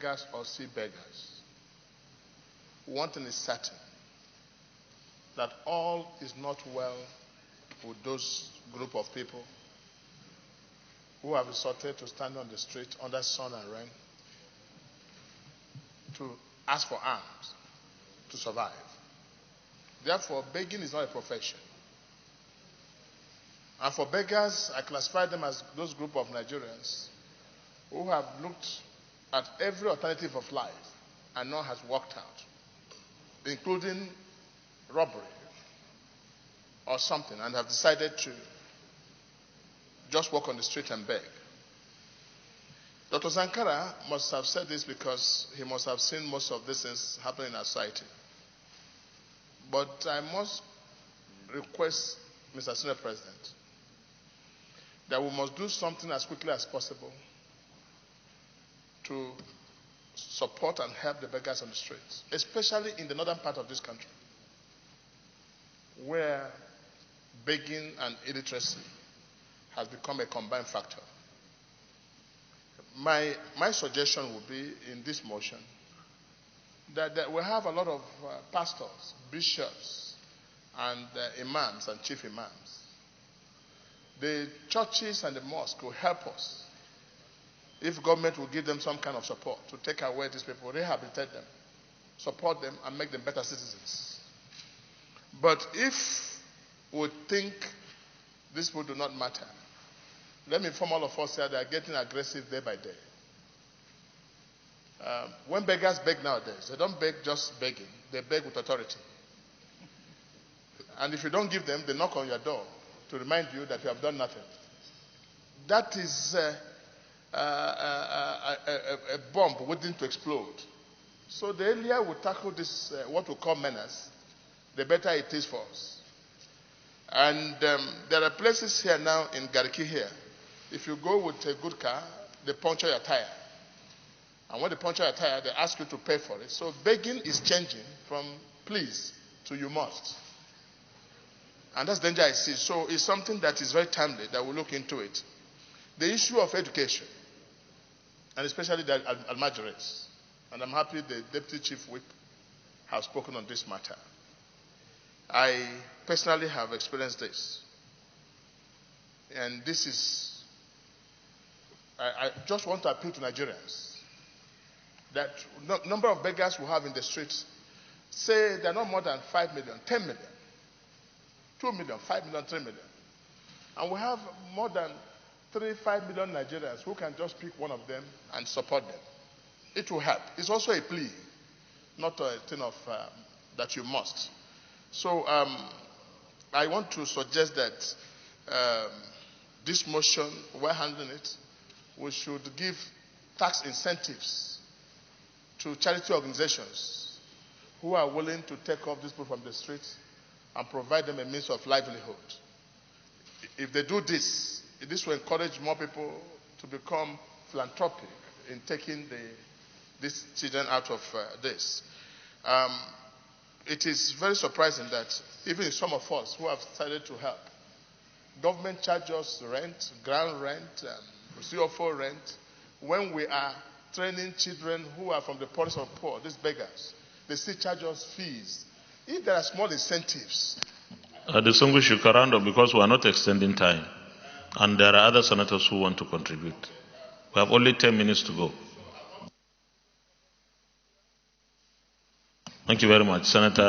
beggars or see beggars. One thing is certain, that all is not well with those group of people who have resorted to stand on the street under sun and rain to ask for arms to survive. Therefore, begging is not a profession. And for beggars, I classify them as those group of Nigerians who have looked at every alternative of life and none has worked out, including robbery or something, and have decided to just walk on the street and beg. Dr. Sankara must have said this because he must have seen most of these things happening in our society. But I must request, Mr. Senate President, that we must do something as quickly as possible to support and help the beggars on the streets, especially in the northern part of this country, where begging and illiteracy has become a combined factor. My suggestion would be in this motion that we have a lot of pastors, bishops, and imams and chief imams. The churches and the mosques will help us if government will give them some kind of support to take away these people, rehabilitate them, support them, and make them better citizens. But if we think these people do not matter, let me inform all of us here they are getting aggressive day by day. When beggars beg nowadays, they don't beg just begging, they beg with authority. And if you don't give them, they knock on your door to remind you that you have done nothing. That is a bomb waiting to explode. So the earlier we tackle this, what we call menace, the better it is for us. And there are places here now in Gariki here. If you go with a good car, they puncture your tire. And when they puncture your tire, they ask you to pay for it. So begging is changing from please to you must. And that's danger I see. So it's something that is very timely that we'll look into it. The issue of education, and especially the Almajiris, and I'm happy the Deputy Chief Whip has spoken on this matter. I personally have experienced this. And this is, I just want to appeal to Nigerians that number of beggars we have in the streets, say they're not more than 5 million, 10 million, 2 million, 5 million, 3 million. And we have more than 5 million Nigerians who can just pick one of them and support them. It will help. It's also a plea, not a thing of that you must. So I want to suggest that this motion, we're handling it, we should give tax incentives to charity organizations who are willing to take up these people from the streets and provide them a means of livelihood. If they do this, this will encourage more people to become philanthropic in taking these children out of this. It is very surprising that even some of us who have decided to help, government charges us rent, ground rent, CO4 rent, when we are training children who are from the poorest of poor, these beggars. They still charge us fees. If there are small incentives. Distinguished Karando, because we are not extending time, and there are other senators who want to contribute. We have only 10 minutes to go. Thank you very much, Senator.